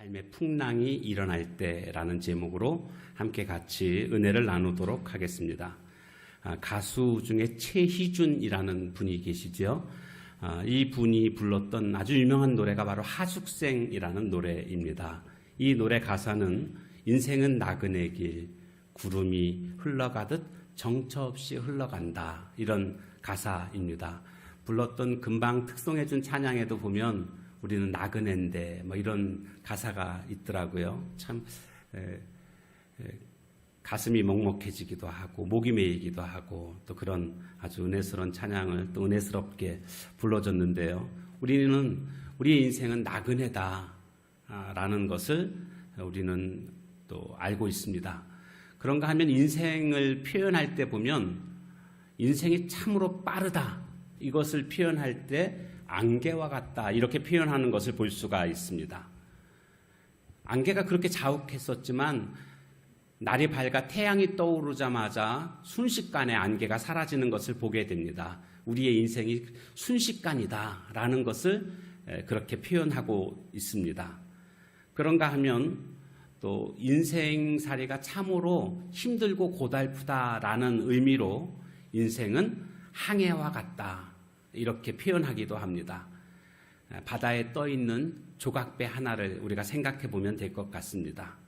삶의 풍랑이 일어날 때라는 제목으로 함께 같이 은혜를 나누도록 하겠습니다. 가수 중에 최희준이라는 분이 계시죠. 이 분이 불렀던 아주 유명한 노래가 바로 하숙생이라는 노래입니다. 이 노래 가사는 인생은 나그네 길, 구름이 흘러가듯 정처 없이 흘러간다, 이런 가사입니다. 불렀던 금방 특송해준 찬양에도 보면 우리는 나그네인데 이런 가사가 있더라고요. 참 가슴이 먹먹해지기도 하고 목이 메이기도 하고 또 그런 아주 은혜스러운 찬양을 또 은혜스럽게 불러줬는데요. 우리는 우리의 인생은 나그네다라는 것을 우리는 또 알고 있습니다. 그런가 하면 인생을 표현할 때 보면 인생이 참으로 빠르다, 이것을 표현할 때 안개와 같다, 이렇게 표현하는 것을 볼 수가 있습니다. 안개가 그렇게 자욱했었지만 날이 밝아 태양이 떠오르자마자 순식간에 안개가 사라지는 것을 보게 됩니다. 우리의 인생이 순식간이다라는 것을 그렇게 표현하고 있습니다. 그런가 하면 또 인생살이가 참으로 힘들고 고달프다라는 의미로 인생은 항해와 같다, 이렇게 표현하기도 합니다. 바다에 떠있는 조각배 하나를 우리가 생각해 보면 될 것 같습니다.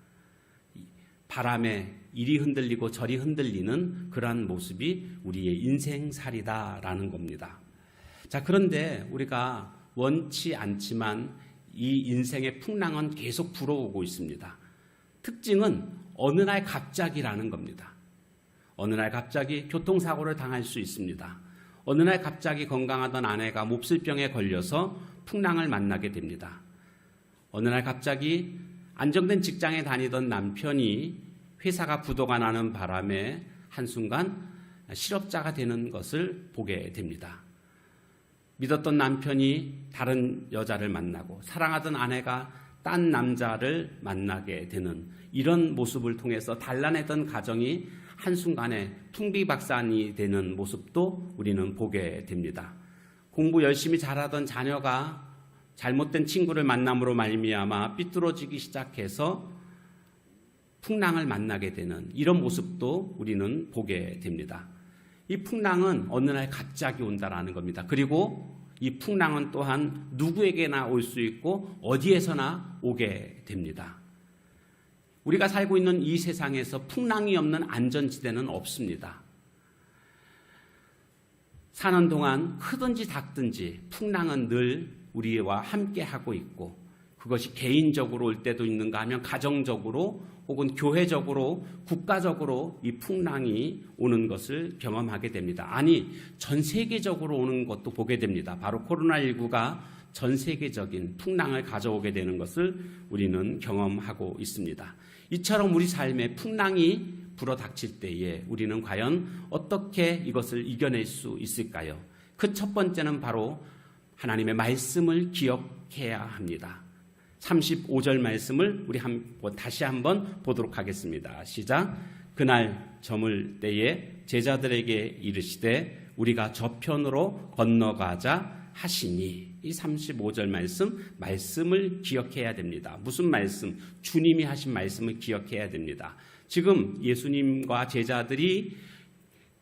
바람에 이리 흔들리고 저리 흔들리는 그러한 모습이 우리의 인생살이다라는 겁니다. 자, 그런데 우리가 원치 않지만 이 인생의 풍랑은 계속 불어오고 있습니다. 특징은 어느 날 갑자기라는 겁니다. 어느 날 갑자기 교통사고를 당할 수 있습니다. 어느 날 갑자기 건강하던 아내가 몹쓸병에 걸려서 풍랑을 만나게 됩니다. 어느 날 갑자기 안정된 직장에 다니던 남편이 회사가 부도가 나는 바람에 한순간 실업자가 되는 것을 보게 됩니다. 믿었던 남편이 다른 여자를 만나고 사랑하던 아내가 딴 남자를 만나게 되는 이런 모습을 통해서 단란했던 가정이 한순간에 풍비박산이 되는 모습도 우리는 보게 됩니다. 공부 열심히 잘하던 자녀가 잘못된 친구를 만남으로 말미암아 삐뚤어지기 시작해서 풍랑을 만나게 되는 이런 모습도 우리는 보게 됩니다. 이 풍랑은 어느 날 갑자기 온다라는 겁니다. 그리고 이 풍랑은 또한 누구에게나 올 수 있고 어디에서나 오게 됩니다. 우리가 살고 있는 이 세상에서 풍랑이 없는 안전지대는 없습니다. 사는 동안 크든지 작든지 풍랑은 늘 우리와 함께하고 있고, 그것이 개인적으로 올 때도 있는가 하면 가정적으로 혹은 교회적으로 국가적으로 이 풍랑이 오는 것을 경험하게 됩니다. 아니, 전 세계적으로 오는 것도 보게 됩니다. 바로 코로나19가 전 세계적인 풍랑을 가져오게 되는 것을 우리는 경험하고 있습니다. 이처럼 우리 삶에 풍랑이 불어닥칠 때에 우리는 과연 어떻게 이것을 이겨낼 수 있을까요? 그 첫 번째는 바로 하나님의 말씀을 기억해야 합니다. 35절 말씀을 우리 다시 한번 보도록 하겠습니다. 시작. 그날 저물 때에 제자들에게 이르시되 우리가 저편으로 건너가자 하시니, 이 35절 말씀을 기억해야 됩니다. 무슨 말씀? 주님이 하신 말씀을 기억해야 됩니다. 지금 예수님과 제자들이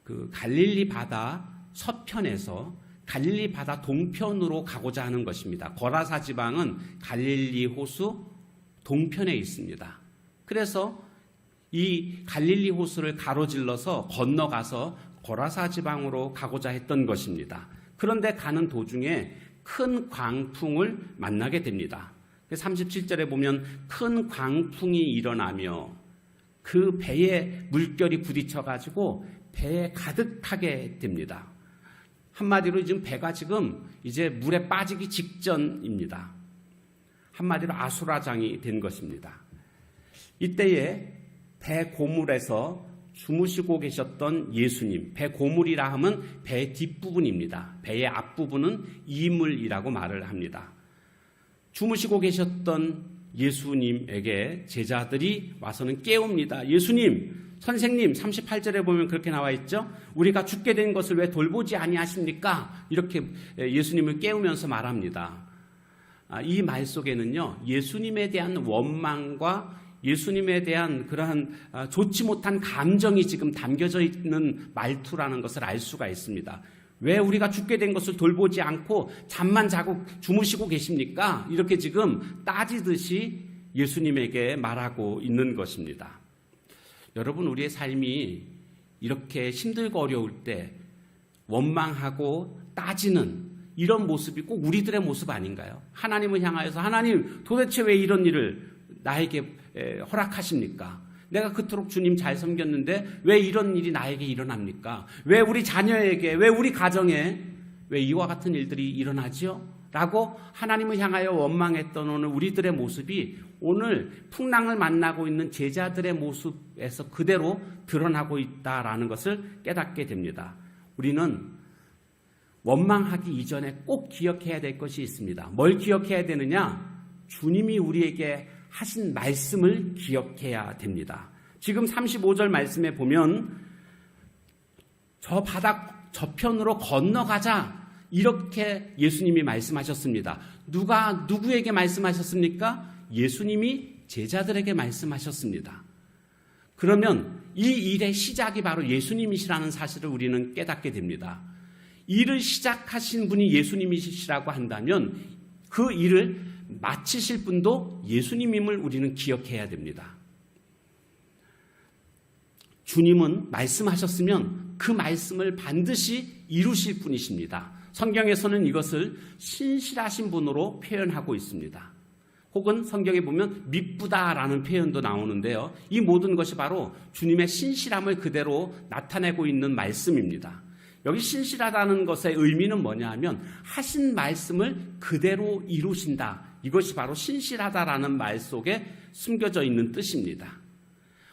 그 갈릴리 바다 서편에서 갈릴리 바다 동편으로 가고자 하는 것입니다. 거라사 지방은 갈릴리 호수 동편에 있습니다. 그래서 이 갈릴리 호수를 가로질러서 건너가서 거라사 지방으로 가고자 했던 것입니다. 그런데 가는 도중에 큰 광풍을 만나게 됩니다. 37절에 보면 큰 광풍이 일어나며 그 배에 물결이 부딪혀가지고 배에 가득하게 됩니다. 한마디로 지금 배가 지금 이제 물에 빠지기 직전입니다. 한마디로 아수라장이 된 것입니다. 이때에 배 고물에서 주무시고 계셨던 예수님, 배 고물이라 하면 배 뒷부분입니다. 배의 앞부분은 이물이라고 말을 합니다. 주무시고 계셨던 예수님에게 제자들이 와서는 깨웁니다. 예수님, 선생님, 38절에 보면 그렇게 나와 있죠. 우리가 죽게 된 것을 왜 돌보지 아니하십니까? 이렇게 예수님을 깨우면서 말합니다. 이 말 속에는요, 예수님에 대한 원망과 예수님에 대한 그러한 좋지 못한 감정이 지금 담겨져 있는 말투라는 것을 알 수가 있습니다. 왜 우리가 죽게 된 것을 돌보지 않고 잠만 자고 주무시고 계십니까? 이렇게 지금 따지듯이 예수님에게 말하고 있는 것입니다. 여러분, 우리의 삶이 이렇게 힘들고 어려울 때 원망하고 따지는 이런 모습이 꼭 우리들의 모습 아닌가요? 하나님을 향하여서 하나님 도대체 왜 이런 일을 나에게 허락하십니까? 내가 그토록 주님 잘 섬겼는데 왜 이런 일이 나에게 일어납니까? 왜 우리 자녀에게, 왜 우리 가정에 왜 이와 같은 일들이 일어나지요? 라고 하나님을 향하여 원망했던 오늘 우리들의 모습이 오늘 풍랑을 만나고 있는 제자들의 모습에서 그대로 드러나고 있다라는 것을 깨닫게 됩니다. 우리는 원망하기 이전에 꼭 기억해야 될 것이 있습니다. 뭘 기억해야 되느냐? 주님이 우리에게 하신 말씀을 기억해야 됩니다. 지금 35절 말씀에 보면 저 바닥 저편으로 건너가자 이렇게 예수님이 말씀하셨습니다. 누가 누구에게 말씀하셨습니까? 예수님이 제자들에게 말씀하셨습니다. 그러면 이 일의 시작이 바로 예수님이시라는 사실을 우리는 깨닫게 됩니다. 일을 시작하신 분이 예수님이시라고 한다면 그 일을 마치실 분도 예수님임을 우리는 기억해야 됩니다. 주님은 말씀하셨으면 그 말씀을 반드시 이루실 분이십니다. 성경에서는 이것을 신실하신 분으로 표현하고 있습니다. 혹은 성경에 보면 미쁘다라는 표현도 나오는데요. 이 모든 것이 바로 주님의 신실함을 그대로 나타내고 있는 말씀입니다. 여기 신실하다는 것의 의미는 뭐냐 하면 하신 말씀을 그대로 이루신다. 이것이 바로 신실하다라는 말 속에 숨겨져 있는 뜻입니다.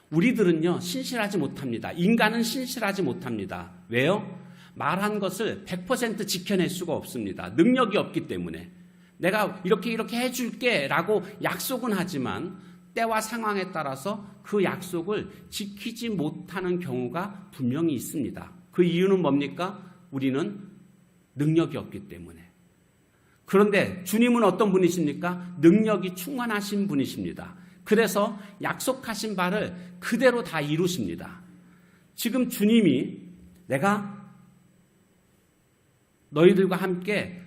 우리들은요, 신실하지 못합니다. 인간은 신실하지 못합니다. 왜요? 말한 것을 100% 지켜낼 수가 없습니다. 능력이 없기 때문에. 내가 이렇게 해줄게 라고 약속은 하지만 때와 상황에 따라서 그 약속을 지키지 못하는 경우가 분명히 있습니다. 그 이유는 뭡니까? 우리는 능력이 없기 때문에. 그런데 주님은 어떤 분이십니까? 능력이 충만하신 분이십니다. 그래서 약속하신 바를 그대로 다 이루십니다. 지금 주님이 내가 너희들과 함께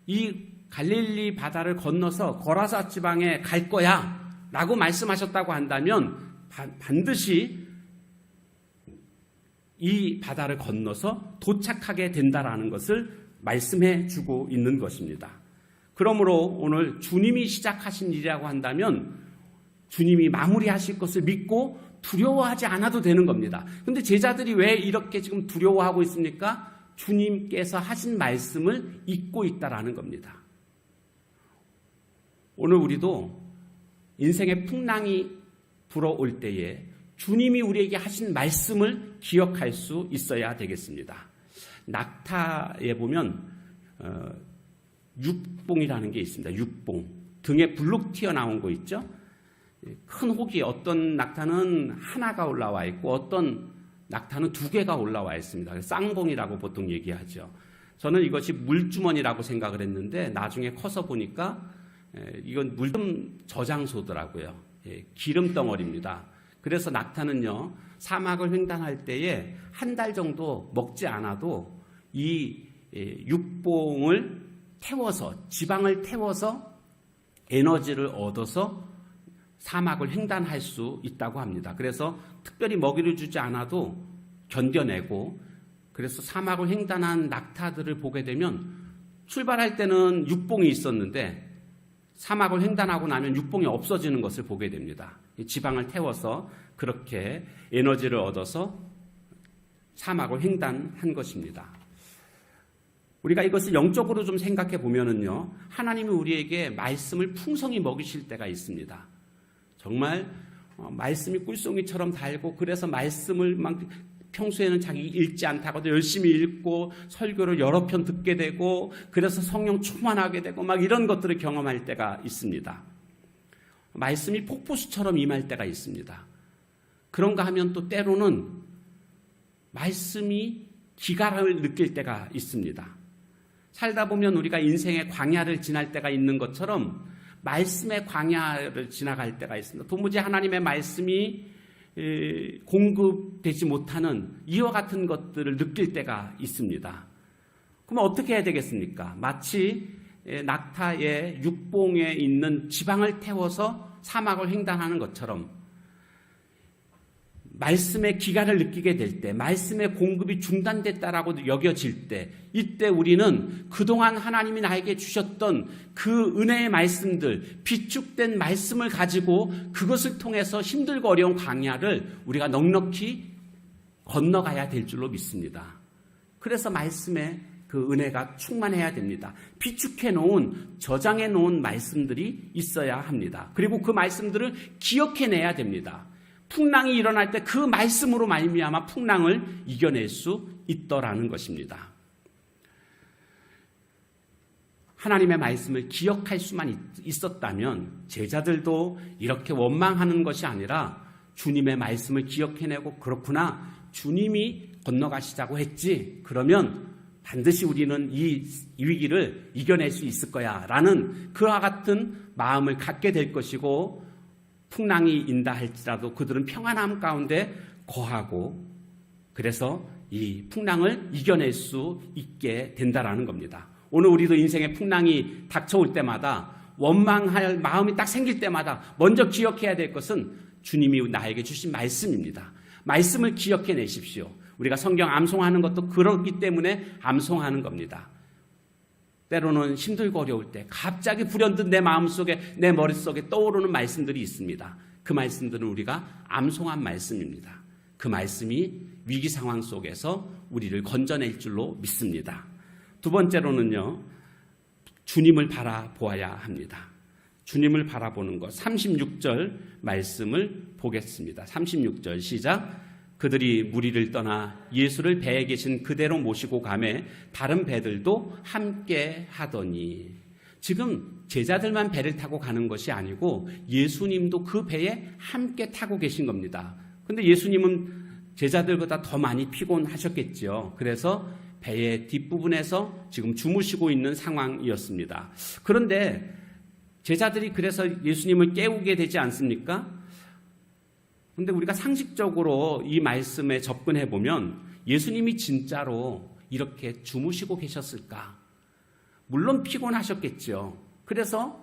이 갈릴리 바다를 건너서 거라사 지방에 갈 거야 라고 말씀하셨다고 한다면 반드시 이 바다를 건너서 도착하게 된다라는 것을 말씀해 주고 있는 것입니다. 그러므로 오늘 주님이 시작하신 일이라고 한다면 주님이 마무리하실 것을 믿고 두려워하지 않아도 되는 겁니다. 그런데 제자들이 왜 이렇게 지금 두려워하고 있습니까? 주님께서 하신 말씀을 잊고 있다라는 겁니다. 오늘 우리도 인생의 풍랑이 불어올 때에 주님이 우리에게 하신 말씀을 기억할 수 있어야 되겠습니다. 낙타에 보면 육봉이라는 게 있습니다. 육봉. 등에 불룩 튀어나온 거 있죠? 큰 혹이 어떤 낙타는 하나가 올라와 있고 어떤 낙타는 2개가 올라와 있습니다. 쌍봉이라고 보통 얘기하죠. 저는 이것이 물주머니라고 생각을 했는데 나중에 커서 보니까 이건 물좀 저장소더라고요. 기름 덩어리입니다. 그래서 낙타는요, 사막을 횡단할 때에 1달 정도 먹지 않아도 이 육봉을 태워서, 지방을 태워서 에너지를 얻어서 사막을 횡단할 수 있다고 합니다. 그래서 특별히 먹이를 주지 않아도 견뎌내고, 그래서 사막을 횡단한 낙타들을 보게 되면 출발할 때는 육봉이 있었는데 사막을 횡단하고 나면 육봉이 없어지는 것을 보게 됩니다. 지방을 태워서 그렇게 에너지를 얻어서 사막을 횡단한 것입니다. 우리가 이것을 영적으로 좀 생각해 보면은요, 하나님이 우리에게 말씀을 풍성히 먹이실 때가 있습니다. 정말 말씀이 꿀송이처럼 달고, 그래서 말씀을 막 평소에는 자기 읽지 않다가도 열심히 읽고 설교를 여러 편 듣게 되고, 그래서 성령 충만하게 되고 막 이런 것들을 경험할 때가 있습니다. 말씀이 폭포수처럼 임할 때가 있습니다. 그런가 하면 또 때로는 말씀이 기갈을 느낄 때가 있습니다. 살다 보면 우리가 인생의 광야를 지날 때가 있는 것처럼 말씀의 광야를 지나갈 때가 있습니다. 도무지 하나님의 말씀이 공급되지 못하는 이와 같은 것들을 느낄 때가 있습니다. 그럼 어떻게 해야 되겠습니까? 마치 낙타의 육봉에 있는 지방을 태워서 사막을 횡단하는 것처럼 말씀의 기가를 느끼게 될 때, 말씀의 공급이 중단됐다라고 여겨질 때, 이때 우리는 그동안 하나님이 나에게 주셨던 그 은혜의 말씀들, 비축된 말씀을 가지고 그것을 통해서 힘들고 어려운 광야를 우리가 넉넉히 건너가야 될 줄로 믿습니다. 그래서 말씀의 그 은혜가 충만해야 됩니다. 비축해 놓은, 저장해 놓은 말씀들이 있어야 합니다. 그리고 그 말씀들을 기억해내야 됩니다. 풍랑이 일어날 때 그 말씀으로 말미암아 풍랑을 이겨낼 수 있더라는 것입니다. 하나님의 말씀을 기억할 수만 있었다면 제자들도 이렇게 원망하는 것이 아니라 주님의 말씀을 기억해내고, 그렇구나, 주님이 건너가시자고 했지, 그러면 반드시 우리는 이 위기를 이겨낼 수 있을 거야 라는 그와 같은 마음을 갖게 될 것이고, 풍랑이 인다 할지라도 그들은 평안함 가운데 거하고, 그래서 이 풍랑을 이겨낼 수 있게 된다라는 겁니다. 오늘 우리도 인생의 풍랑이 닥쳐올 때마다, 원망할 마음이 딱 생길 때마다 먼저 기억해야 될 것은 주님이 나에게 주신 말씀입니다. 말씀을 기억해 내십시오. 우리가 성경 암송하는 것도 그렇기 때문에 암송하는 겁니다. 때로는 힘들고 어려울 때 갑자기 불현듯 내 마음속에, 내 머릿속에 떠오르는 말씀들이 있습니다. 그 말씀들은 우리가 암송한 말씀입니다. 그 말씀이 위기 상황 속에서 우리를 건져낼 줄로 믿습니다. 두 번째로는요, 주님을 바라보아야 합니다. 주님을 바라보는 것. 36절 말씀을 보겠습니다. 36절 시작. 그들이 무리를 떠나 예수를 배에 계신 그대로 모시고 가매 다른 배들도 함께 하더니, 지금 제자들만 배를 타고 가는 것이 아니고 예수님도 그 배에 함께 타고 계신 겁니다. 그런데 예수님은 제자들보다 더 많이 피곤하셨겠죠. 그래서 배의 뒷부분에서 지금 주무시고 있는 상황이었습니다. 그런데 제자들이 그래서 예수님을 깨우게 되지 않습니까? 그런데 우리가 상식적으로 이 말씀에 접근해 보면 예수님이 진짜로 이렇게 주무시고 계셨을까? 물론 피곤하셨겠죠. 그래서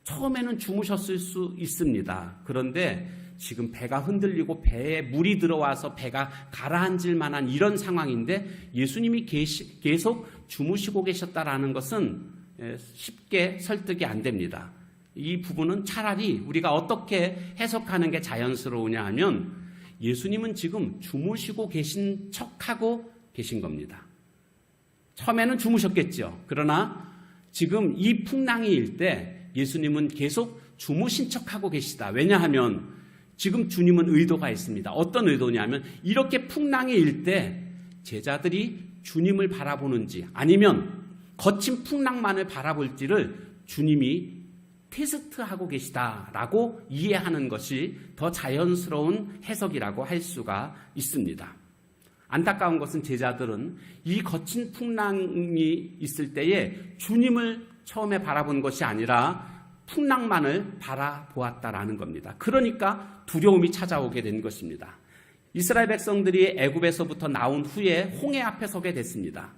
처음에는 주무셨을 수 있습니다. 그런데 지금 배가 흔들리고 배에 물이 들어와서 배가 가라앉을 만한 이런 상황인데 예수님이 계속 주무시고 계셨다라는 것은 쉽게 설득이 안 됩니다. 이 부분은 차라리 우리가 어떻게 해석하는 게 자연스러우냐 하면, 예수님은 지금 주무시고 계신 척하고 계신 겁니다. 처음에는 주무셨겠죠. 그러나 지금 이 풍랑이 일 때 예수님은 계속 주무신 척하고 계시다. 왜냐하면 지금 주님은 의도가 있습니다. 어떤 의도냐면, 이렇게 풍랑이 일 때 제자들이 주님을 바라보는지 아니면 거친 풍랑만을 바라볼지를 주님이 테스트하고 계시다라고 이해하는 것이 더 자연스러운 해석이라고 할 수가 있습니다. 안타까운 것은 제자들은 이 거친 풍랑이 있을 때에 주님을 처음에 바라본 것이 아니라 풍랑만을 바라보았다라는 겁니다. 그러니까 두려움이 찾아오게 된 것입니다. 이스라엘 백성들이 애굽에서부터 나온 후에 홍해 앞에 서게 됐습니다.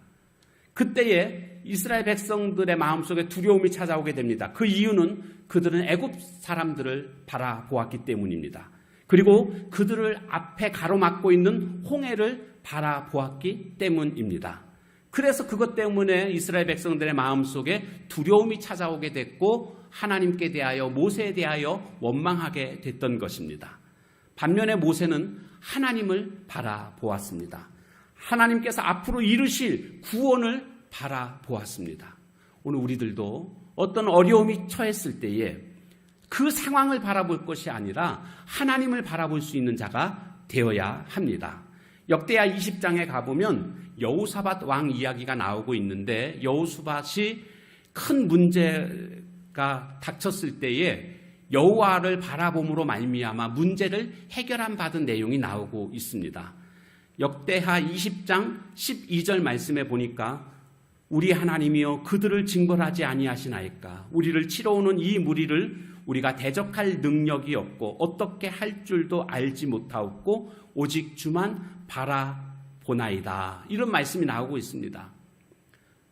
그때에 이스라엘 백성들의 마음속에 두려움이 찾아오게 됩니다. 그 이유는 그들은 애굽 사람들을 바라보았기 때문입니다. 그리고 그들을 앞에 가로막고 있는 홍해를 바라보았기 때문입니다. 그래서 그것 때문에 이스라엘 백성들의 마음속에 두려움이 찾아오게 됐고, 하나님께 대하여, 모세에 대하여 원망하게 됐던 것입니다. 반면에 모세는 하나님을 바라보았습니다. 하나님께서 앞으로 이루실 구원을 바라보았습니다. 오늘 우리들도 어떤 어려움이 처했을 때에 그 상황을 바라볼 것이 아니라 하나님을 바라볼 수 있는 자가 되어야 합니다. 역대하 20장에 가보면 여호사밧 왕 이야기가 나오고 있는데, 여호사밧이 큰 문제가 닥쳤을 때에 여호와를 바라봄으로 말미암아 문제를 해결한 받은 내용이 나오고 있습니다. 역대하 20장 12절 말씀에 보니까 우리 하나님이여 그들을 징벌하지 아니하시나이까. 우리를 치러오는 이 무리를 우리가 대적할 능력이 없고 어떻게 할 줄도 알지 못하옵고 오직 주만 바라보나이다. 이런 말씀이 나오고 있습니다.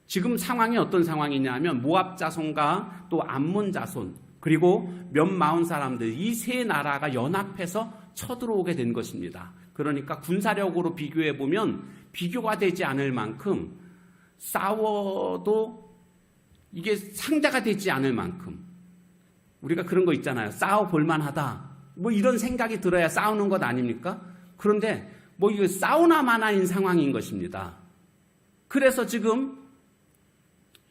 지금 상황이 어떤 상황이냐면 모압 자손과 또 암몬 자손 그리고 몇 마흔 사람들 이 세 나라가 연합해서 쳐들어오게 된 것입니다. 그러니까 군사력으로 비교해 보면 비교가 되지 않을 만큼 싸워도 이게 상대가 되지 않을 만큼 우리가 그런 거 있잖아요. 싸워볼 만하다. 뭐 이런 생각이 들어야 싸우는 것 아닙니까? 그런데 뭐 이거 싸우나 마나인 상황인 것입니다. 그래서 지금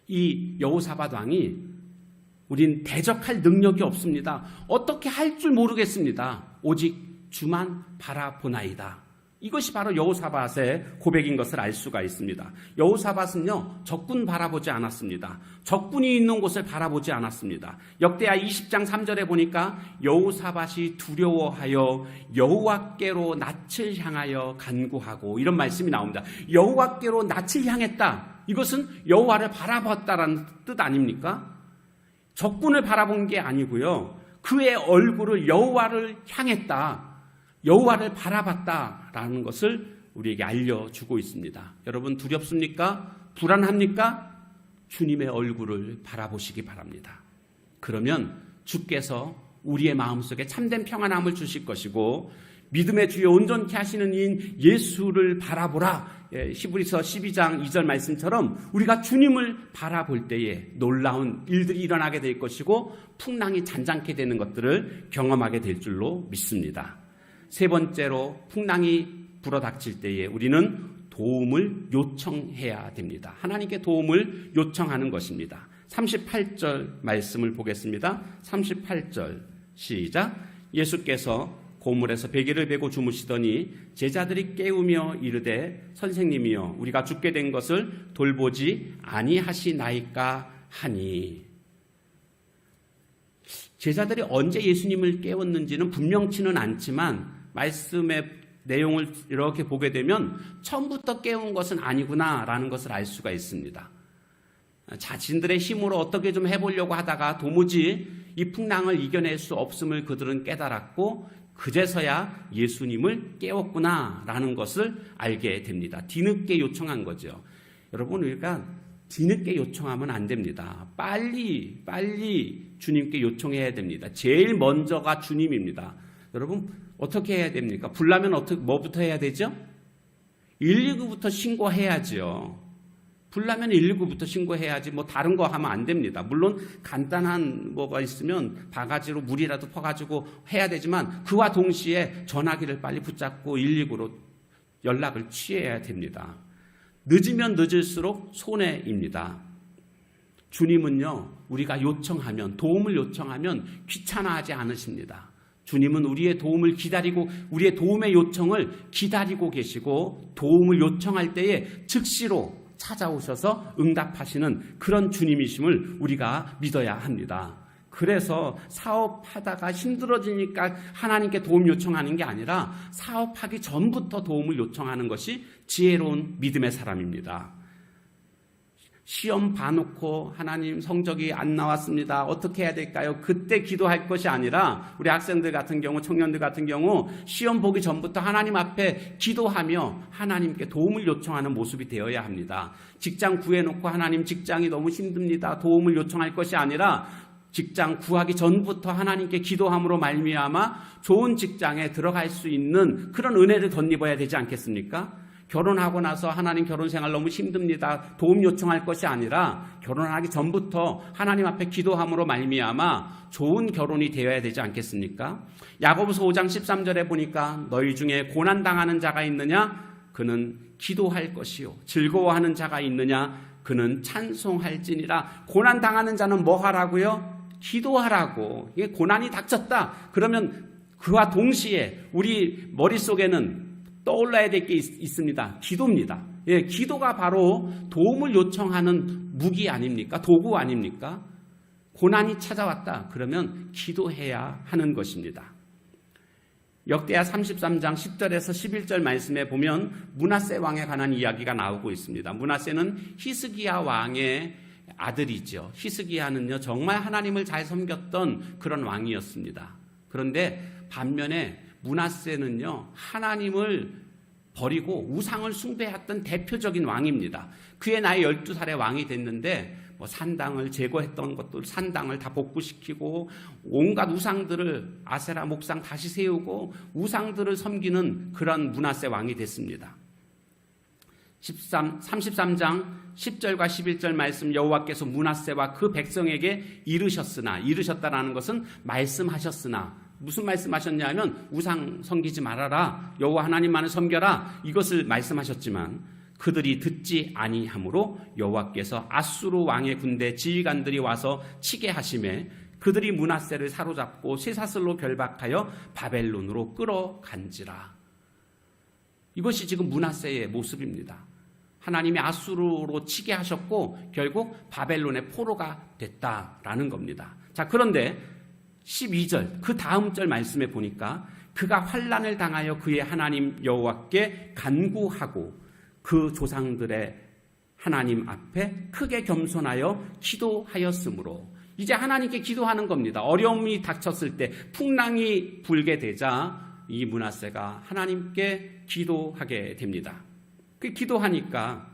이 여호사밧 왕이 우린 대적할 능력이 없습니다. 어떻게 할 줄 모르겠습니다. 오직 주만 바라보나이다. 이것이 바로 여호사밧의 고백인 것을 알 수가 있습니다. 여호사밧은요 적군 바라보지 않았습니다. 적군이 있는 곳을 바라보지 않았습니다. 역대하 20장 3절에 보니까 여호사밧이 두려워하여 여호와께로 낯을 향하여 간구하고 이런 말씀이 나옵니다. 여호와께로 낯을 향했다. 이것은 여호와를 바라봤다라는 뜻 아닙니까? 적군을 바라본 게 아니고요. 그의 얼굴을 여호와를 향했다. 여호와를 바라봤다라는 것을 우리에게 알려주고 있습니다. 여러분 두렵습니까? 불안합니까? 주님의 얼굴을 바라보시기 바랍니다. 그러면 주께서 우리의 마음속에 참된 평안함을 주실 것이고 믿음의 주여 온전케 하시는 이인 예수를 바라보라. 히브리서 12장 2절 말씀처럼 우리가 주님을 바라볼 때에 놀라운 일들이 일어나게 될 것이고 풍랑이 잔잔케 되는 것들을 경험하게 될 줄로 믿습니다. 세 번째로 풍랑이 불어닥칠 때에 우리는 도움을 요청해야 됩니다. 하나님께 도움을 요청하는 것입니다. 38절 말씀을 보겠습니다. 38절 시작. 예수께서 고물에서 베개를 베고 주무시더니 제자들이 깨우며 이르되 선생님이여 우리가 죽게 된 것을 돌보지 아니하시나이까 하니. 제자들이 언제 예수님을 깨웠는지는 분명치는 않지만 말씀의 내용을 이렇게 보게 되면 처음부터 깨운 것은 아니구나라는 것을 알 수가 있습니다. 자신들의 힘으로 어떻게 좀 해보려고 하다가 도무지 이 풍랑을 이겨낼 수 없음을 그들은 깨달았고 그제서야 예수님을 깨웠구나라는 것을 알게 됩니다. 뒤늦게 요청한 거죠. 여러분 우리가 뒤늦게 요청하면 안 됩니다. 빨리 주님께 요청해야 됩니다. 제일 먼저가 주님입니다. 여러분 어떻게 해야 됩니까? 불나면 뭐부터 해야 되죠? 119부터 신고해야죠. 불나면 119부터 신고해야지 뭐 다른 거 하면 안 됩니다. 물론 간단한 뭐가 있으면 바가지로 물이라도 퍼가지고 해야 되지만 그와 동시에 전화기를 빨리 붙잡고 119로 연락을 취해야 됩니다. 늦으면 늦을수록 손해입니다. 주님은요 우리가 요청하면 도움을 요청하면 귀찮아하지 않으십니다. 주님은 우리의 도움을 기다리고 우리의 도움의 요청을 기다리고 계시고 도움을 요청할 때에 즉시로 찾아오셔서 응답하시는 그런 주님이심을 우리가 믿어야 합니다. 그래서 사업하다가 힘들어지니까 하나님께 도움 요청하는 게 아니라 사업하기 전부터 도움을 요청하는 것이 지혜로운 믿음의 사람입니다. 시험 봐놓고 하나님 성적이 안 나왔습니다. 어떻게 해야 될까요? 그때 기도할 것이 아니라 우리 학생들 같은 경우 청년들 같은 경우 시험 보기 전부터 하나님 앞에 기도하며 하나님께 도움을 요청하는 모습이 되어야 합니다. 직장 구해놓고 하나님 직장이 너무 힘듭니다. 도움을 요청할 것이 아니라 직장 구하기 전부터 하나님께 기도함으로 말미암아 좋은 직장에 들어갈 수 있는 그런 은혜를 덧입어야 되지 않겠습니까? 결혼하고 나서 하나님 결혼 생활 너무 힘듭니다. 도움 요청할 것이 아니라 결혼하기 전부터 하나님 앞에 기도함으로 말미암아 좋은 결혼이 되어야 되지 않겠습니까? 야고보서 5장 13절에 보니까 너희 중에 고난당하는 자가 있느냐? 그는 기도할 것이요. 즐거워하는 자가 있느냐? 그는 찬송할지니라. 고난당하는 자는 뭐 하라고요? 기도하라고. 이게 고난이 닥쳤다. 그러면 그와 동시에 우리 머릿속에는 떠올라야 될 게 있습니다. 기도입니다. 예, 기도가 바로 도움을 요청하는 무기 아닙니까? 도구 아닙니까? 고난이 찾아왔다. 그러면 기도해야 하는 것입니다. 역대하 33장 10절에서 11절 말씀에 보면 므낫세 왕에 관한 이야기가 나오고 있습니다. 므낫세는 히스기야 왕의 아들이죠. 히스기야는요, 정말 하나님을 잘 섬겼던 그런 왕이었습니다. 그런데 반면에 므낫세는요, 하나님을 버리고 우상을 숭배했던 대표적인 왕입니다. 그의 나이 12살에 왕이 됐는데 산당을 제거했던 것들, 산당을 다 복구시키고 온갖 우상들을, 아세라 목상 다시 세우고 우상들을 섬기는 그런 므낫세 왕이 됐습니다. 33장 10절과 11절 말씀, 여호와께서 므낫세와 그 백성에게 이르셨다라는 것은 말씀하셨으나, 무슨 말씀하셨냐면 우상 섬기지 말아라, 여호와 하나님만을 섬겨라, 이것을 말씀하셨지만 그들이 듣지 아니하므로 여호와께서 아수르 왕의 군대 지휘관들이 와서 치게 하심에 그들이 므낫세를 사로잡고 쇠사슬로 결박하여 바벨론으로 끌어간지라. 이것이 지금 므낫세의 모습입니다. 하나님이 아수르로 치게 하셨고 결국 바벨론의 포로가 됐다라는 겁니다. 자, 그런데 12절 그 다음 절 말씀에 보니까 그가 환난을 당하여 그의 하나님 여호와께 간구하고 그 조상들의 하나님 앞에 크게 겸손하여 기도하였으므로, 이제 하나님께 기도하는 겁니다. 어려움이 닥쳤을 때, 풍랑이 불게 되자 이 므낫세가 하나님께 기도하게 됩니다. 그 기도하니까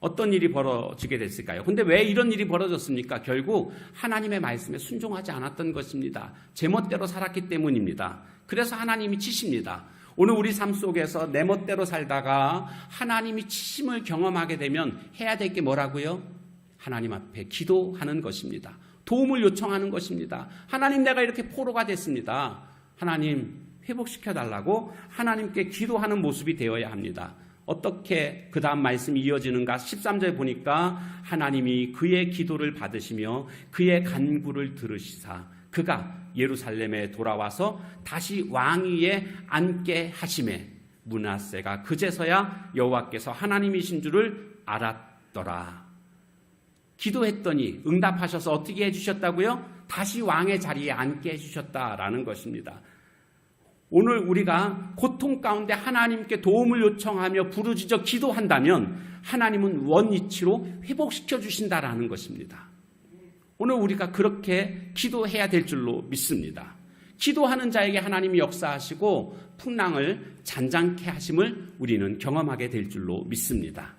어떤 일이 벌어지게 됐을까요? 근데 왜 이런 일이 벌어졌습니까? 결국 하나님의 말씀에 순종하지 않았던 것입니다. 제멋대로 살았기 때문입니다. 그래서 하나님이 치십니다. 오늘 우리 삶 속에서 내 멋대로 살다가 하나님이 치심을 경험하게 되면 해야 될 게 뭐라고요? 하나님 앞에 기도하는 것입니다. 도움을 요청하는 것입니다. 하나님, 내가 이렇게 포로가 됐습니다. 하나님 회복시켜달라고 하나님께 기도하는 모습이 되어야 합니다. 어떻게 그 다음 말씀이 이어지는가? 13절에 보니까 하나님이 그의 기도를 받으시며 그의 간구를 들으시사 그가 예루살렘에 돌아와서 다시 왕위에 앉게 하심에 므낫세가 그제서야 여호와께서 하나님이신 줄을 알았더라. 기도했더니 응답하셔서 어떻게 해주셨다고요? 다시 왕의 자리에 앉게 해주셨다라는 것입니다. 오늘 우리가 고통 가운데 하나님께 도움을 요청하며 부르짖어 기도한다면 하나님은 원위치로 회복시켜 주신다라는 것입니다. 오늘 우리가 그렇게 기도해야 될 줄로 믿습니다. 기도하는 자에게 하나님이 역사하시고 풍랑을 잔잔케 하심을 우리는 경험하게 될 줄로 믿습니다.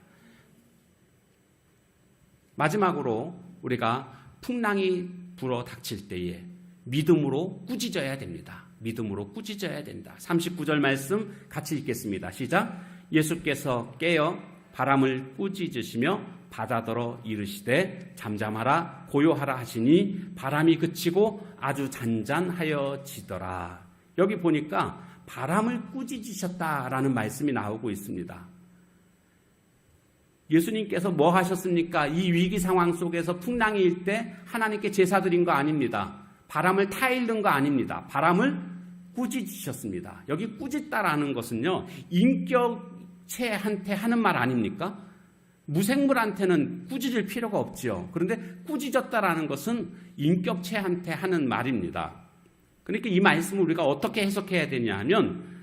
마지막으로 우리가 풍랑이 불어 닥칠 때에 믿음으로 꾸짖어야 됩니다. 믿음으로 꾸짖어야 된다. 39절 말씀 같이 읽겠습니다. 시작. 예수께서 깨어 바람을 꾸짖으시며 바다더러 이르시되 잠잠하라 고요하라 하시니 바람이 그치고 아주 잔잔하여지더라. 여기 보니까 바람을 꾸짖으셨다라는 말씀이 나오고 있습니다. 예수님께서 뭐 하셨습니까? 이 위기 상황 속에서 풍랑이 일 때 하나님께 제사 드린 거 아닙니다. 바람을 타일른 거 아닙니다. 바람을 꾸짖으셨습니다. 여기 꾸짖다라는 것은요, 인격체한테 하는 말 아닙니까? 무생물한테는 꾸짖을 필요가 없지요. 그런데 꾸짖었다라는 것은 인격체한테 하는 말입니다. 그러니까 이 말씀을 우리가 어떻게 해석해야 되냐 하면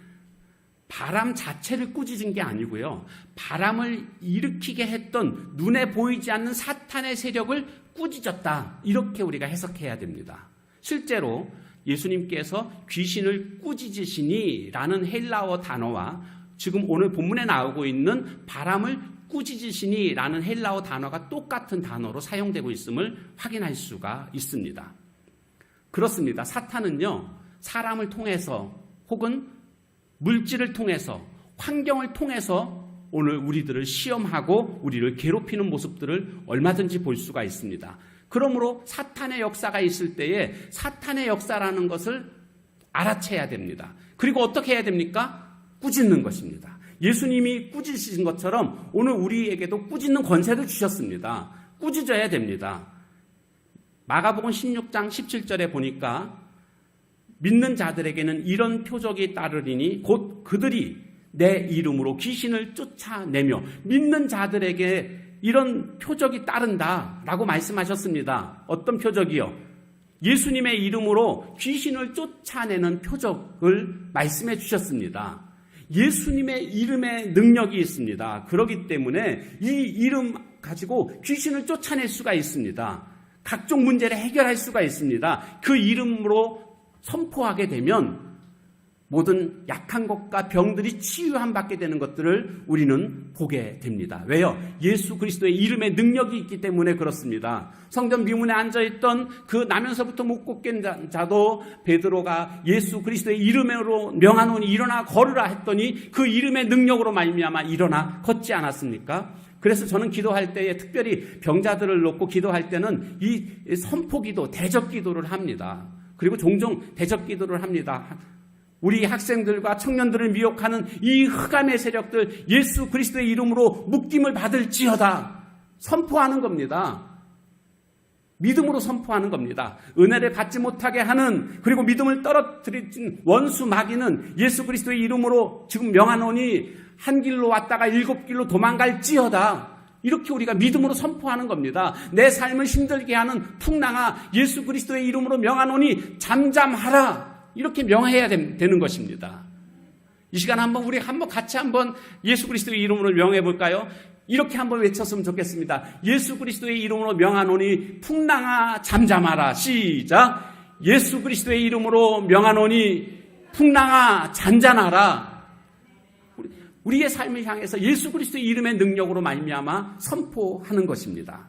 바람 자체를 꾸짖은 게 아니고요, 바람을 일으키게 했던 눈에 보이지 않는 사탄의 세력을 꾸짖었다, 이렇게 우리가 해석해야 됩니다. 실제로 예수님께서 귀신을 꾸짖으시니 라는 헬라어 단어와 지금 오늘 본문에 나오고 있는 바람을 꾸짖으시니 라는 헬라어 단어가 똑같은 단어로 사용되고 있음을 확인할 수가 있습니다. 그렇습니다. 사탄은요, 사람을 통해서 혹은 물질을 통해서 환경을 통해서 오늘 우리들을 시험하고 우리를 괴롭히는 모습들을 얼마든지 볼 수가 있습니다. 그러므로 사탄의 역사가 있을 때에 사탄의 역사라는 것을 알아채야 됩니다. 그리고 어떻게 해야 됩니까? 꾸짖는 것입니다. 예수님이 꾸짖으신 것처럼 오늘 우리에게도 꾸짖는 권세를 주셨습니다. 꾸짖어야 됩니다. 마가복음 16장 17절에 보니까 믿는 자들에게는 이런 표적이 따르리니 곧 그들이 내 이름으로 귀신을 쫓아내며, 믿는 자들에게 이런 표적이 따른다라고 말씀하셨습니다. 어떤 표적이요? 예수님의 이름으로 귀신을 쫓아내는 표적을 말씀해 주셨습니다. 예수님의 이름에 능력이 있습니다. 그렇기 때문에 이 이름 가지고 귀신을 쫓아낼 수가 있습니다. 각종 문제를 해결할 수가 있습니다. 그 이름으로 선포하게 되면 모든 약한 것과 병들이 치유함 받게 되는 것들을 우리는 보게 됩니다. 왜요? 예수 그리스도의 이름에 능력이 있기 때문에 그렇습니다. 성전 비문에 앉아있던 그 나면서부터 못 걷겠는 자도 베드로가 예수 그리스도의 이름으로 명하노니 일어나 걸으라 했더니 그 이름의 능력으로 말미암아 일어나 걷지 않았습니까? 그래서 저는 기도할 때에 특별히 병자들을 놓고 기도할 때는 이 선포기도, 대적기도를 합니다. 그리고 종종 대적기도를 합니다. 우리 학생들과 청년들을 미혹하는 이 흑암의 세력들 예수 그리스도의 이름으로 묶임을 받을지어다 선포하는 겁니다. 믿음으로 선포하는 겁니다. 은혜를 받지 못하게 하는, 그리고 믿음을 떨어뜨린 원수 마귀는 예수 그리스도의 이름으로 지금 명하노니 한 길로 왔다가 7길로 도망갈지어다. 이렇게 우리가 믿음으로 선포하는 겁니다. 내 삶을 힘들게 하는 풍랑아 예수 그리스도의 이름으로 명하노니 잠잠하라. 이렇게 명해야 되는 것입니다. 이 시간 우리 같이 예수 그리스도의 이름으로 명해 볼까요? 이렇게 한번 외쳤으면 좋겠습니다. 예수 그리스도의 이름으로 명하노니 풍랑아 잠잠하라. 시작. 예수 그리스도의 이름으로 명하노니 풍랑아 잔잔하라. 우리의 삶을 향해서 예수 그리스도의 이름의 능력으로 말미암아 선포하는 것입니다.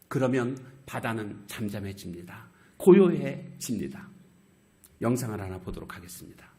그러면 바다는 잠잠해집니다. 고요해집니다. 영상을 하나 보도록 하겠습니다.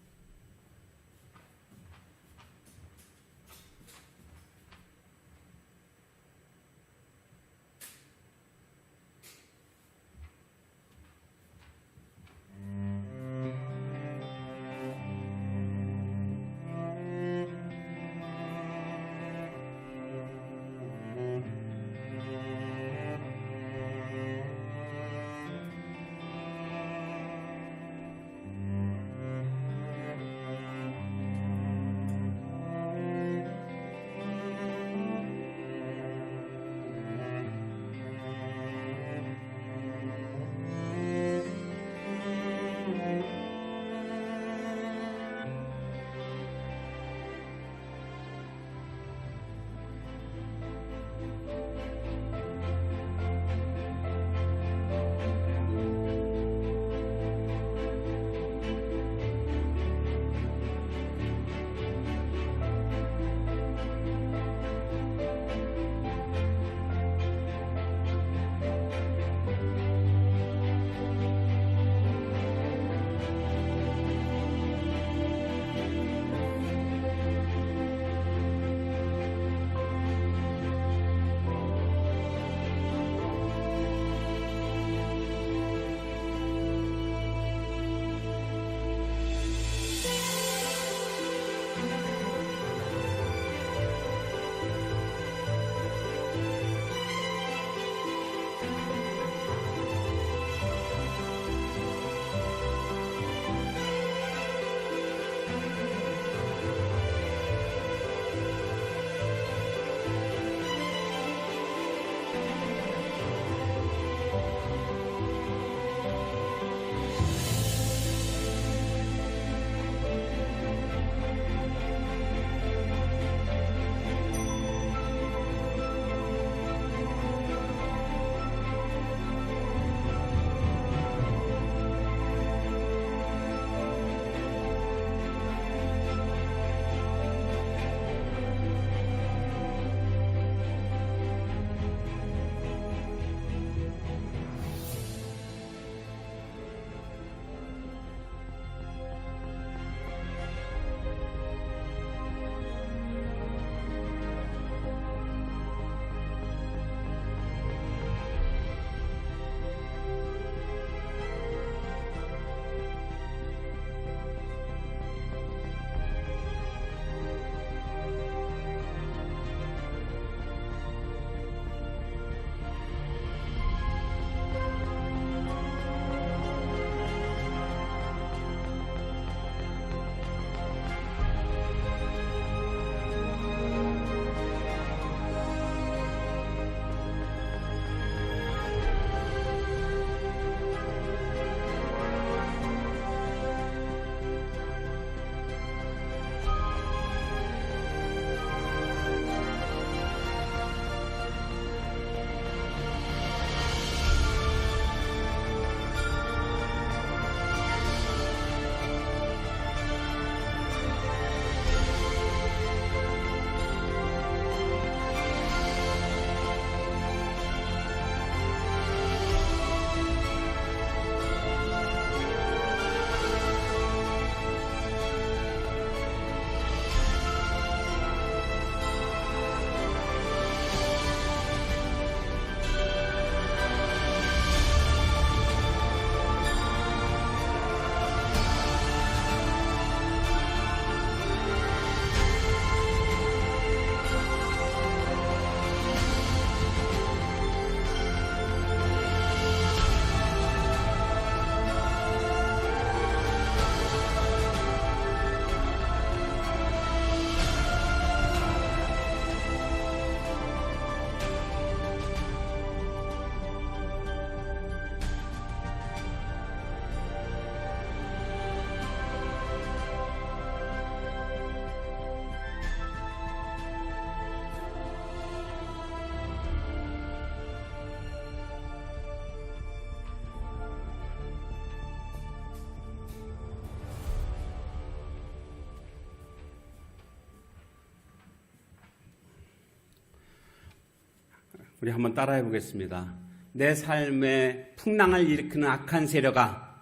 우리 한번 따라해 보겠습니다. 내 삶에 풍랑을 일으키는 악한 세력아,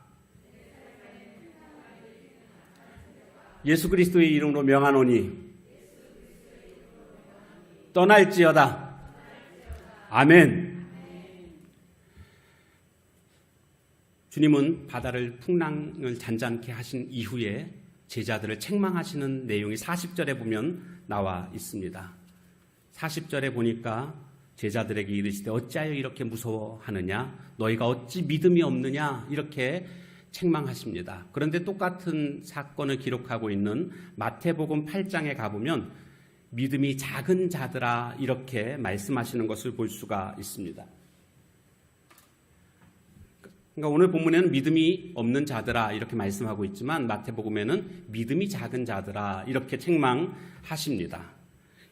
예수 그리스도의 이름으로 명하노니 떠날지어다. 아멘. 주님은 바다를 풍랑을 잔잔케 하신 이후에 제자들을 책망하시는 내용이 40절에 보면 나와 있습니다. 40절에 보니까 제자들에게 이르시되 어찌하여 이렇게 무서워하느냐, 너희가 어찌 믿음이 없느냐, 이렇게 책망하십니다. 그런데 똑같은 사건을 기록하고 있는 마태복음 8장에 가보면 믿음이 작은 자들아, 이렇게 말씀하시는 것을 볼 수가 있습니다. 그러니까 오늘 본문에는 믿음이 없는 자들아 이렇게 말씀하고 있지만 마태복음에는 믿음이 작은 자들아 이렇게 책망하십니다.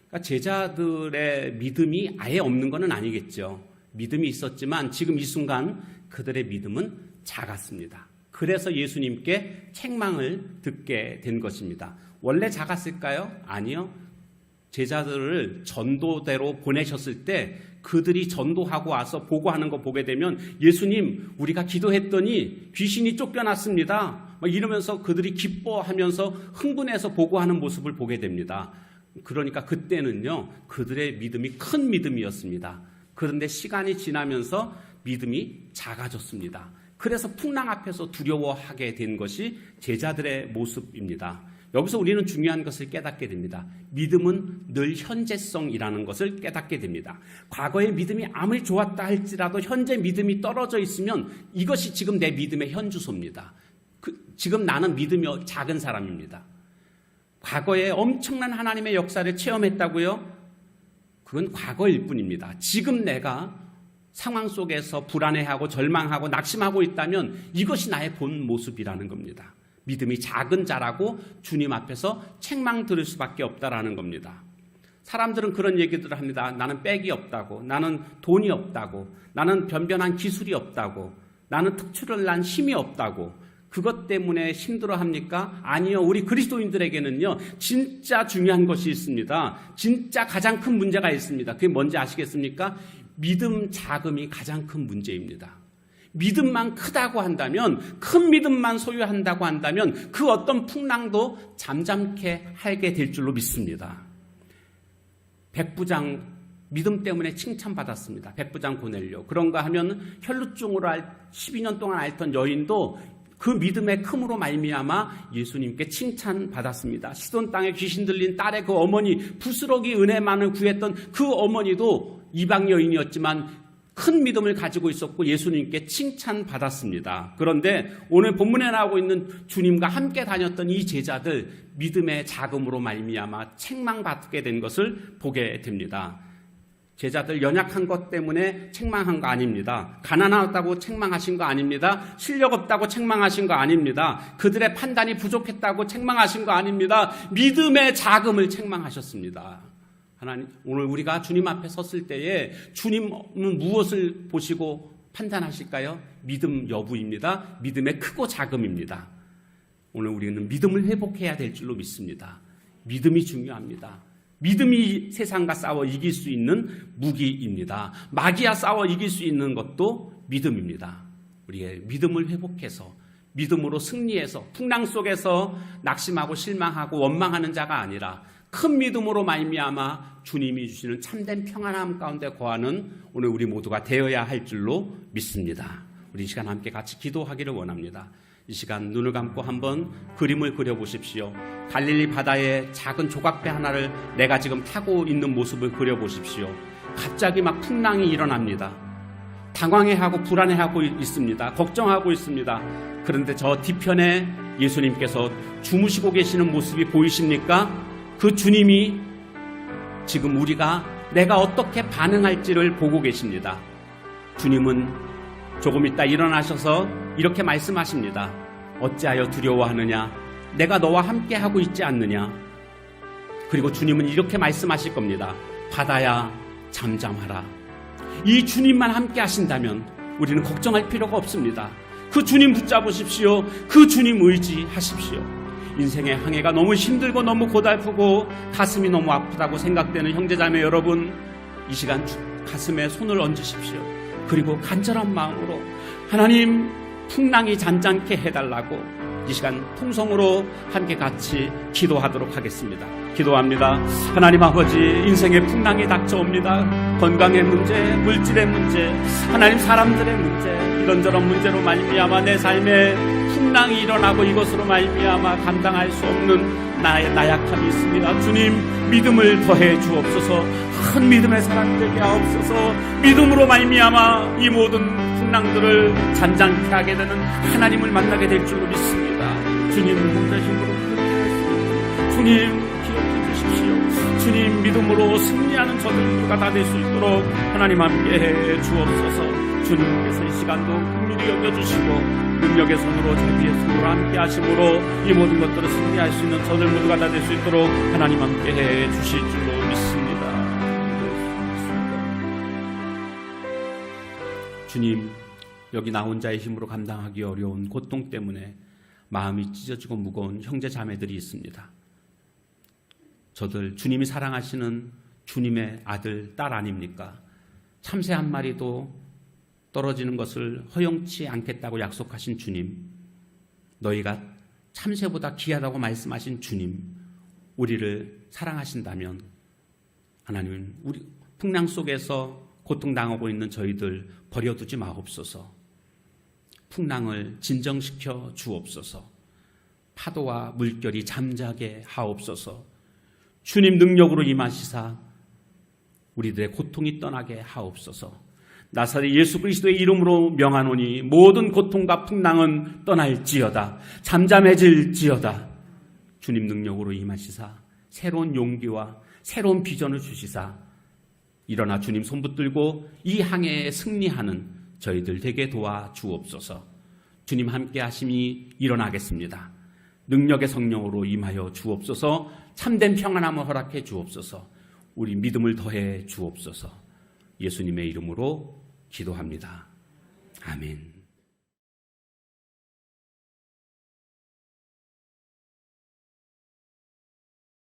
그러니까 제자들의 믿음이 아예 없는 것은 아니겠죠. 믿음이 있었지만 지금 이 순간 그들의 믿음은 작았습니다. 그래서 예수님께 책망을 듣게 된 것입니다. 원래 작았을까요? 아니요. 제자들을 전도대로 보내셨을 때 그들이 전도하고 와서 보고하는 거 보게 되면 예수님, 우리가 기도했더니 귀신이 쫓겨났습니다, 이러면서 그들이 기뻐하면서 흥분해서 보고하는 모습을 보게 됩니다. 그러니까 그때는요, 그들의 믿음이 큰 믿음이었습니다. 그런데 시간이 지나면서 믿음이 작아졌습니다. 그래서 풍랑 앞에서 두려워하게 된 것이 제자들의 모습입니다. 여기서 우리는 중요한 것을 깨닫게 됩니다. 믿음은 늘 현재성이라는 것을 깨닫게 됩니다. 과거의 믿음이 아무리 좋았다 할지라도 현재 믿음이 떨어져 있으면 이것이 지금 내 믿음의 현주소입니다. 지금 나는 믿음이 작은 사람입니다. 과거에 엄청난 하나님의 역사를 체험했다고요? 그건 과거일 뿐입니다. 지금 내가 상황 속에서 불안해하고 절망하고 낙심하고 있다면 이것이 나의 본 모습이라는 겁니다. 믿음이 작은 자라고 주님 앞에서 책망 들을 수밖에 없다라는 겁니다. 사람들은 그런 얘기들을 합니다. 나는 백이 없다고, 나는 돈이 없다고, 나는 변변한 기술이 없다고, 나는 특출난 힘이 없다고. 그것 때문에 힘들어합니까? 아니요. 우리 그리스도인들에게는요, 진짜 중요한 것이 있습니다. 진짜 가장 큰 문제가 있습니다. 그게 뭔지 아시겠습니까? 믿음 작음이 가장 큰 문제입니다. 믿음만 크다고 한다면, 큰 믿음만 소유한다고 한다면 그 어떤 풍랑도 잠잠케 하게 될 줄로 믿습니다. 백부장 믿음 때문에 칭찬받았습니다. 백부장 고넬료. 그런가 하면 혈루증으로 12년 동안 앓던 여인도 그 믿음의 큼으로 말미암아 예수님께 칭찬받았습니다. 시돈 땅에 귀신 들린 딸의 그 어머니, 부스러기 은혜만을 구했던 그 어머니도 이방 여인이었지만 큰 믿음을 가지고 있었고 예수님께 칭찬받았습니다. 그런데 오늘 본문에 나오고 있는 주님과 함께 다녔던 이 제자들, 믿음의 작음으로 말미암아 책망받게 된 것을 보게 됩니다. 제자들 연약한 것 때문에 책망한 거 아닙니다. 가난하다고 책망하신 거 아닙니다. 실력 없다고 책망하신 거 아닙니다. 그들의 판단이 부족했다고 책망하신 거 아닙니다. 믿음의 작음을 책망하셨습니다. 하나님, 오늘 우리가 주님 앞에 섰을 때에 주님은 무엇을 보시고 판단하실까요? 믿음 여부입니다. 믿음의 크고 작음입니다. 오늘 우리는 믿음을 회복해야 될 줄로 믿습니다. 믿음이 중요합니다. 믿음이 세상과 싸워 이길 수 있는 무기입니다. 마귀와 싸워 이길 수 있는 것도 믿음입니다. 우리의 믿음을 회복해서 믿음으로 승리해서 풍랑 속에서 낙심하고 실망하고 원망하는 자가 아니라 큰 믿음으로 말미암아 주님이 주시는 참된 평안함 가운데 거하는 오늘 우리 모두가 되어야 할 줄로 믿습니다. 우리 이 시간 함께 같이 기도하기를 원합니다. 이 시간 눈을 감고 한번 그림을 그려보십시오. 갈릴리 바다에 작은 조각배 하나를 내가 지금 타고 있는 모습을 그려보십시오. 갑자기 막 풍랑이 일어납니다. 당황해하고 불안해하고 있습니다. 걱정하고 있습니다. 그런데 저 뒤편에 예수님께서 주무시고 계시는 모습이 보이십니까? 그 주님이 지금 내가 어떻게 반응할지를 보고 계십니다. 주님은 조금 있다 일어나셔서 이렇게 말씀하십니다. 어찌하여 두려워하느냐? 내가 너와 함께 하고 있지 않느냐? 그리고 주님은 이렇게 말씀하실 겁니다. 바다야, 잠잠하라. 이 주님만 함께 하신다면 우리는 걱정할 필요가 없습니다. 그 주님 붙잡으십시오. 그 주님 의지하십시오. 인생의 항해가 너무 힘들고 너무 고달프고 가슴이 너무 아프다고 생각되는 형제자매 여러분, 이 시간 가슴에 손을 얹으십시오. 그리고 간절한 마음으로 하나님 풍랑이 잔잔케 해달라고 이 시간 통성으로 함께 같이 기도하도록 하겠습니다. 기도합니다. 하나님 아버지, 인생의 풍랑이 닥쳐옵니다. 건강의 문제, 물질의 문제, 하나님 사람들의 문제, 이런저런 문제로 말미암아 내 삶에 풍랑이 일어나고 이것으로 말미암아 감당할 수 없는 나의 나약함이 있습니다. 주님, 믿음을 더해 주옵소서. 큰 믿음의 사람 되게 하옵소서. 믿음으로 말미암아 이 모든 풍랑들을 잔잔케 하게 되는 하나님을 만나게 될 줄로 믿습니다. 주님 혼자 힘으로 그렇게 하겠습니다. 주님 기억해 주십시오. 주님 믿음으로 승리하는 저들 모두가 다 될 수 있도록 하나님 함께해 주옵소서. 주님께서 이 시간도 긍휼히 여겨주시고 능력의 손으로 자비의 손으로 함께 하심으로 이 모든 것들을 승리할 수 있는 저들 모두가 다 될 수 있도록 하나님 함께해 주실 줄로 믿습니다. 주님, 여기 나 혼자의 힘으로 감당하기 어려운 고통 때문에 마음이 찢어지고 무거운 형제 자매들이 있습니다. 저들 주님이 사랑하시는 주님의 아들, 딸 아닙니까? 참새 한 마리도 떨어지는 것을 허용치 않겠다고 약속하신 주님, 너희가 참새보다 귀하다고 말씀하신 주님, 우리를 사랑하신다면 하나님, 우리 풍랑 속에서 고통당하고 있는 저희들 버려두지 마옵소서. 풍랑을 진정시켜 주옵소서. 파도와 물결이 잠자게 하옵소서. 주님 능력으로 임하시사 우리들의 고통이 떠나게 하옵소서. 나사렛 예수 그리스도의 이름으로 명하노니 모든 고통과 풍랑은 떠날지어다. 잠잠해질지어다. 주님 능력으로 임하시사 새로운 용기와 새로운 비전을 주시사 일어나 주님 손 붙들고 이 항해에 승리하는 저희들 되게 도와 주옵소서. 주님 함께 하심이 일어나겠습니다. 능력의 성령으로 임하여 주옵소서. 참된 평안함을 허락해 주옵소서. 우리 믿음을 더해 주옵소서. 예수님의 이름으로 기도합니다. 아멘.